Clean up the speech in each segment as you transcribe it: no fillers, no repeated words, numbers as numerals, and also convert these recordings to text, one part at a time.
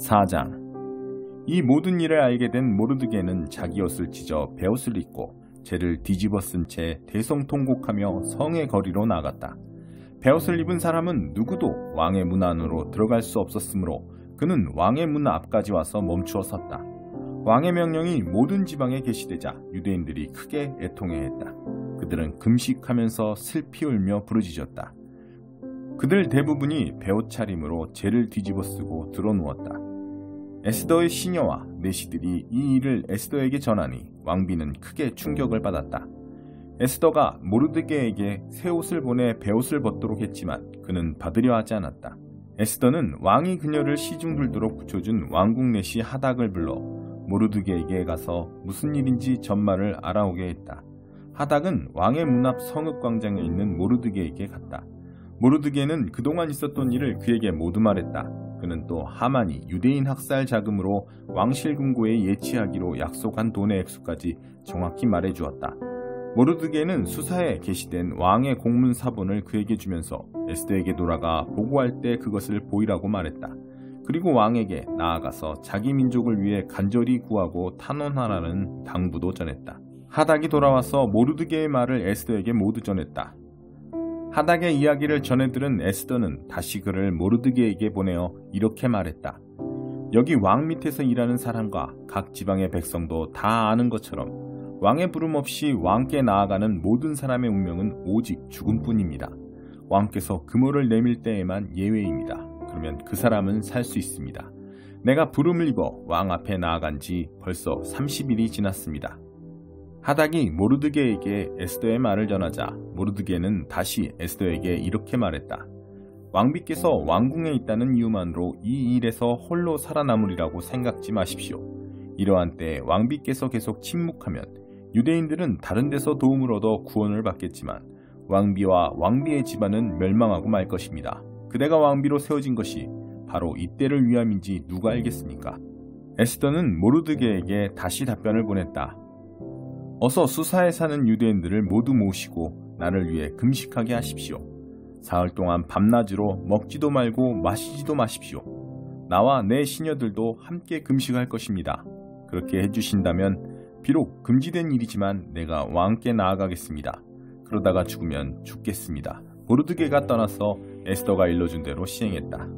4장. 이 모든 일을 알게 된 모르드게는 자기 옷을 찢어 베옷을 입고 죄를 뒤집어 쓴 채 대성통곡하며 성의 거리로 나갔다. 베옷을 입은 사람은 누구도 왕의 문 안으로 들어갈 수 없었으므로 그는 왕의 문 앞까지 와서 멈추어 섰다. 왕의 명령이 모든 지방에 게시되자 유대인들이 크게 애통해했다. 그들은 금식하면서 슬피 울며 부르짖었다. 그들 대부분이 베옷 차림으로 죄를 뒤집어 쓰고 드러누웠다. 에스더의 시녀와 내시들이 이 일을 에스더에게 전하니 왕비는 크게 충격을 받았다. 에스더가 모르드게에게 새 옷을 보내 베옷을 벗도록 했지만 그는 받으려 하지 않았다. 에스더는 왕이 그녀를 시중 들도록 붙여준 왕궁 내시 하닥을 불러 모르드게에게 가서 무슨 일인지 전말을 알아오게 했다. 하닥은 왕의 문 앞 성읍 광장에 있는 모르드게에게 갔다. 모르드게는 그동안 있었던 일을 그에게 모두 말했다. 그는 또 하만이 유대인 학살 자금으로 왕실 금고에 예치하기로 약속한 돈의 액수까지 정확히 말해주었다. 모르드게는 수사에 게시된 왕의 공문 사본을 그에게 주면서 에스더에게 돌아가 보고할 때 그것을 보이라고 말했다. 그리고 왕에게 나아가서 자기 민족을 위해 간절히 구하고 탄원하라는 당부도 전했다. 하닥이 돌아와서 모르드게의 말을 에스더에게 모두 전했다. 하닥의 이야기를 전해들은 에스더는 다시 그를 모르드게에게 보내어 이렇게 말했다. 여기 왕 밑에서 일하는 사람과 각 지방의 백성도 다 아는 것처럼 왕의 부름 없이 왕께 나아가는 모든 사람의 운명은 오직 죽음뿐입니다. 왕께서 금호를 내밀 때에만 예외입니다. 그러면 그 사람은 살 수 있습니다. 내가 부름을 입어 왕 앞에 나아간 지 벌써 30일이 지났습니다. 하닥이 모르드게에게 에스더의 말을 전하자 모르드게는 다시 에스더에게 이렇게 말했다. 왕비께서 왕궁에 있다는 이유만으로 이 일에서 홀로 살아남으리라고 생각지 마십시오. 이러한 때 왕비께서 계속 침묵하면 유대인들은 다른 데서 도움을 얻어 구원을 받겠지만 왕비와 왕비의 집안은 멸망하고 말 것입니다. 그대가 왕비로 세워진 것이 바로 이때를 위함인지 누가 알겠습니까? 에스더는 모르드게에게 다시 답변을 보냈다. 어서 수사에 사는 유대인들을 모두 모시고 나를 위해 금식하게 하십시오. 사흘 동안 밤낮으로 먹지도 말고 마시지도 마십시오. 나와 내 시녀들도 함께 금식할 것입니다. 그렇게 해주신다면 비록 금지된 일이지만 내가 왕께 나아가겠습니다. 그러다가 죽으면 죽겠습니다. 모르드게가 떠나서 에스더가 일러준 대로 시행했다.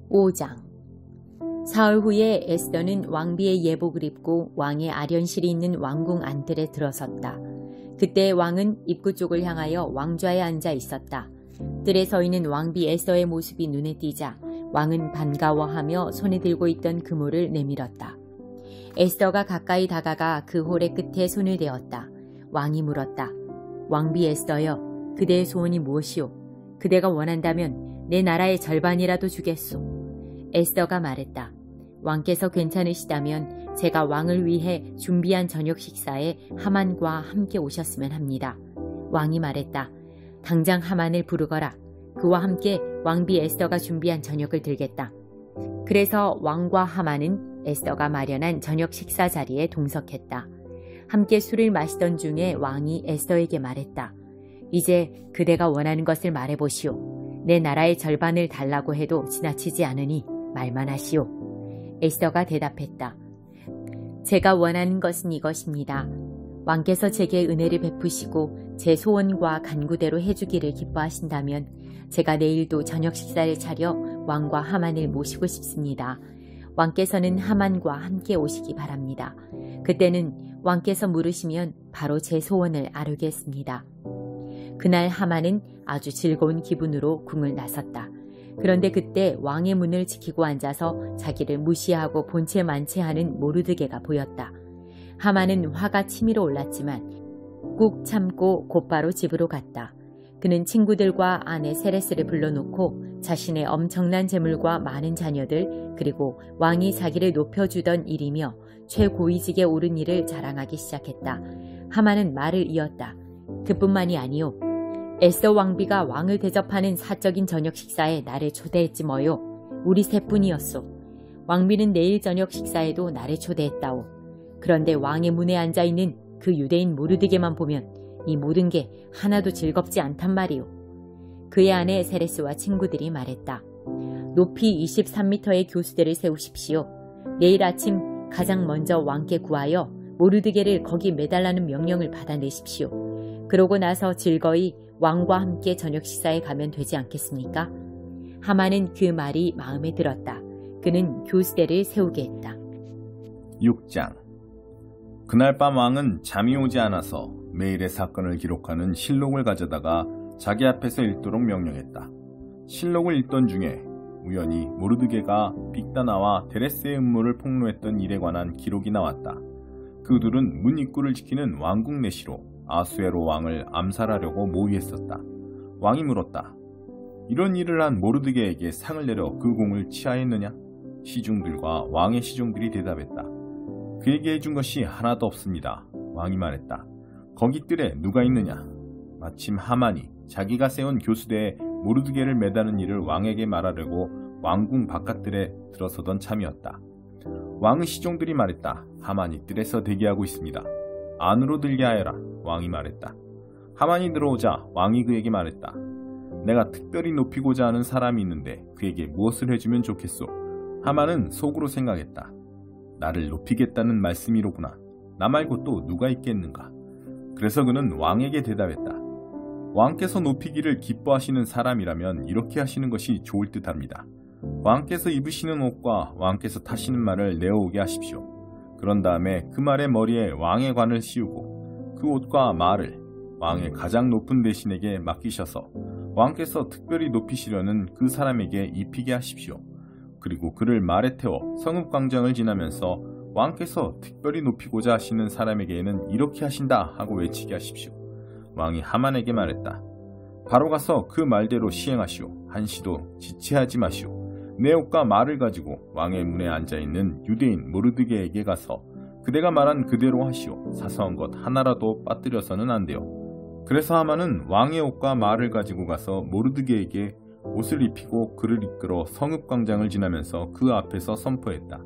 5장. 사흘 후에 에스더는 왕비의 예복을 입고 왕의 아련실이 있는 왕궁 안뜰에 들어섰다. 그때 왕은 입구 쪽을 향하여 왕좌에 앉아 있었다. 뜰에 서 있는 왕비 에스더의 모습이 눈에 띄자 왕은 반가워하며 손에 들고 있던 그물을 내밀었다. 에스더가 가까이 다가가 그 홀의 끝에 손을 대었다. 왕이 물었다. 왕비 에스더여, 그대의 소원이 무엇이오? 그대가 원한다면 내 나라의 절반이라도 주겠소. 에스더가 말했다. 왕께서 괜찮으시다면 제가 왕을 위해 준비한 저녁 식사에 하만과 함께 오셨으면 합니다. 왕이 말했다. 당장 하만을 부르거라. 그와 함께 왕비 에스더가 준비한 저녁을 들겠다. 그래서 왕과 하만은 에스더가 마련한 저녁 식사 자리에 동석했다. 함께 술을 마시던 중에 왕이 에스더에게 말했다. 이제 그대가 원하는 것을 말해보시오. 내 나라의 절반을 달라고 해도 지나치지 않으니 말만 하시오. 에스더가 대답했다. 제가 원하는 것은 이것입니다. 왕께서 제게 은혜를 베푸시고 제 소원과 간구대로 해주기를 기뻐하신다면 제가 내일도 저녁 식사를 차려 왕과 하만을 모시고 싶습니다. 왕께서는 하만과 함께 오시기 바랍니다. 그때는 왕께서 물으시면 바로 제 소원을 아뢰겠습니다. 그날 하만은 아주 즐거운 기분으로 궁을 나섰다. 그런데 그때 왕의 문을 지키고 앉아서 자기를 무시하고 본체 만체하는 모르드게가 보였다. 하만은 화가 치밀어 올랐지만 꾹 참고 곧바로 집으로 갔다. 그는 친구들과 아내 세레스를 불러놓고 자신의 엄청난 재물과 많은 자녀들 그리고 왕이 자기를 높여주던 일이며 최고위직에 오른 일을 자랑하기 시작했다. 하만은 말을 이었다. 그뿐만이 아니오. 에스더 왕비가 왕을 대접하는 사적인 저녁 식사에 나를 초대했지 뭐요. 우리 셋뿐이었소. 왕비는 내일 저녁 식사에도 나를 초대했다오. 그런데 왕의 문에 앉아있는 그 유대인 모르드게만 보면 이 모든 게 하나도 즐겁지 않단 말이오. 그의 아내 세레스와 친구들이 말했다. 높이 23m의 교수대를 세우십시오. 내일 아침 가장 먼저 왕께 구하여 모르드게를 거기 매달라는 명령을 받아내십시오. 그러고 나서 즐거이 왕과 함께 저녁 식사에 가면 되지 않겠습니까? 하만은 그 말이 마음에 들었다. 그는 교수대를 세우게 했다. 6장. 그날 밤 왕은 잠이 오지 않아서 매일의 사건을 기록하는 실록을 가져다가 자기 앞에서 읽도록 명령했다. 실록을 읽던 중에 우연히 모르드게가 빅다나와 데레스의 음모를 폭로했던 일에 관한 기록이 나왔다. 그 둘은 문 입구를 지키는 왕궁 내시로 아수에로 왕을 암살하려고 모의했었다. 왕이 물었다. 이런 일을 한 모르드게에게 상을 내려 그 공을 취하였느냐? 시중들과 왕의 시중들이 대답했다. 그에게 해준 것이 하나도 없습니다. 왕이 말했다. 거기 뜰에 누가 있느냐? 마침 하만이 자기가 세운 교수대에 모르드게를 매다는 일을 왕에게 말하려고 왕궁 바깥뜰에 들어서던 참이었다. 왕의 시종들이 말했다. 하만이 뜰에서 대기하고 있습니다. 안으로 들게 하여라. 왕이 말했다. 하만이 들어오자 왕이 그에게 말했다. 내가 특별히 높이고자 하는 사람이 있는데 그에게 무엇을 해주면 좋겠소? 하만은 속으로 생각했다. 나를 높이겠다는 말씀이로구나. 나 말고 또 누가 있겠는가? 그래서 그는 왕에게 대답했다. 왕께서 높이기를 기뻐하시는 사람이라면 이렇게 하시는 것이 좋을 듯합니다. 왕께서 입으시는 옷과 왕께서 타시는 말을 내어오게 하십시오. 그런 다음에 그 말의 머리에 왕의 관을 씌우고 그 옷과 말을 왕의 가장 높은 대신에게 맡기셔서 왕께서 특별히 높이시려는 그 사람에게 입히게 하십시오. 그리고 그를 말에 태워 성읍광장을 지나면서 왕께서 특별히 높이고자 하시는 사람에게는 이렇게 하신다 하고 외치게 하십시오. 왕이 하만에게 말했다. 바로 가서 그 말대로 시행하시오. 한시도 지체하지 마시오. 내 옷과 말을 가지고 왕의 문에 앉아있는 유대인 모르드게에게 가서 그대가 말한 그대로 하시오. 사소한 것 하나라도 빠뜨려서는 안 돼요. 그래서 하만은 왕의 옷과 말을 가지고 가서 모르드게에게 옷을 입히고 그를 이끌어 성읍광장을 지나면서 그 앞에서 선포했다.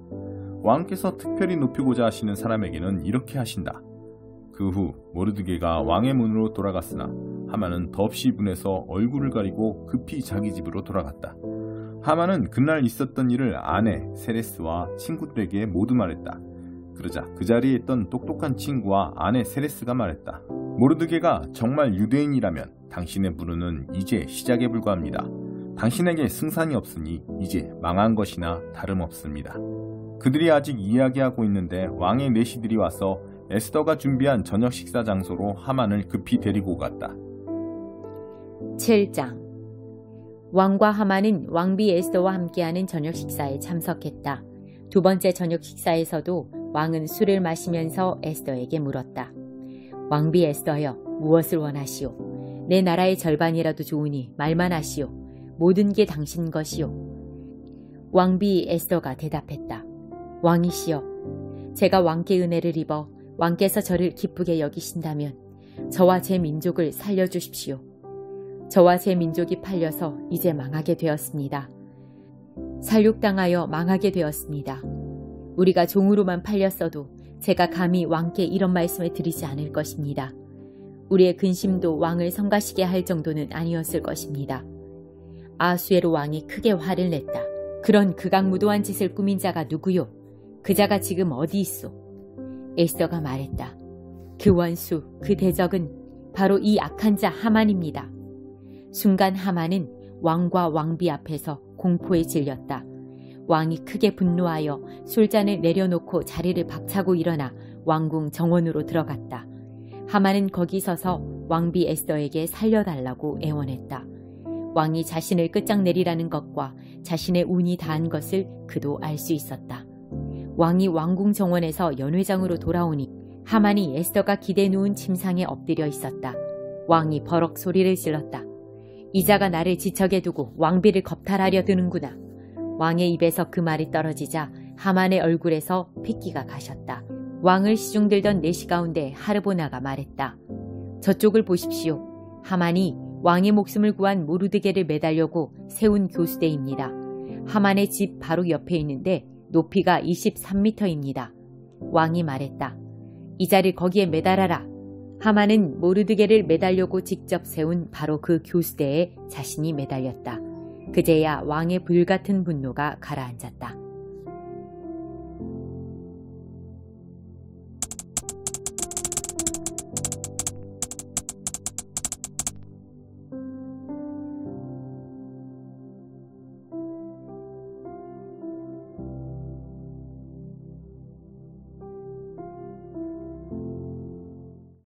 왕께서 특별히 높이고자 하시는 사람에게는 이렇게 하신다. 그 후 모르드게가 왕의 문으로 돌아갔으나 하만은 덧없이 분해서 얼굴을 가리고 급히 자기 집으로 돌아갔다. 하만은 그날 있었던 일을 아내 세레스와 친구들에게 모두 말했다. 그러자 그 자리에 있던 똑똑한 친구와 아내 세레스가 말했다. 모르드게가 정말 유대인이라면 당신의 부르는 이제 시작에 불과합니다. 당신에게 승산이 없으니 이제 망한 것이나 다름없습니다. 그들이 아직 이야기하고 있는데 왕의 내시들이 와서 에스더가 준비한 저녁 식사 장소로 하만을 급히 데리고 갔다. 7장. 왕과 하만은 왕비 에스더와 함께하는 저녁 식사에 참석했다. 두 번째 저녁 식사에서도 왕은 술을 마시면서 에스더에게 물었다. 왕비 에스더여, 무엇을 원하시오? 내 나라의 절반이라도 좋으니 말만 하시오. 모든 게 당신 것이오. 왕비 에스더가 대답했다. 왕이시여, 제가 왕께 은혜를 입어 왕께서 저를 기쁘게 여기신다면 저와 제 민족을 살려주십시오. 저와 제 민족이 팔려서 이제 망하게 되었습니다. 살육당하여 망하게 되었습니다. 우리가 종으로만 팔렸어도 제가 감히 왕께 이런 말씀을 드리지 않을 것입니다. 우리의 근심도 왕을 성가시게 할 정도는 아니었을 것입니다. 아수에로 왕이 크게 화를 냈다. 그런 극악무도한 짓을 꾸민 자가 누구요? 그 자가 지금 어디 있소? 에스더가 말했다. 그 원수, 그 대적은 바로 이 악한 자 하만입니다. 순간 하만은 왕과 왕비 앞에서 공포에 질렸다. 왕이 크게 분노하여 술잔을 내려놓고 자리를 박차고 일어나 왕궁 정원으로 들어갔다. 하만은 거기 서서 왕비 에스더에게 살려달라고 애원했다. 왕이 자신을 끝장내리라는 것과 자신의 운이 다한 것을 그도 알 수 있었다. 왕이 왕궁 정원에서 연회장으로 돌아오니 하만이 에스더가 기대 누운 침상에 엎드려 있었다. 왕이 버럭 소리를 질렀다. 이자가 나를 지척에 두고 왕비를 겁탈하려 드는구나. 왕의 입에서 그 말이 떨어지자 하만의 얼굴에서 핏기가 가셨다. 왕을 시중들던 내시 가운데 하르보나가 말했다. 저쪽을 보십시오. 하만이 왕의 목숨을 구한 모르드게를 매달려고 세운 교수대입니다. 하만의 집 바로 옆에 있는데 높이가 23m입니다. 왕이 말했다. 이자를 거기에 매달아라. 하만은 모르드게를 매달려고 직접 세운 바로 그 교수대에 자신이 매달렸다. 그제야 왕의 불같은 분노가 가라앉았다.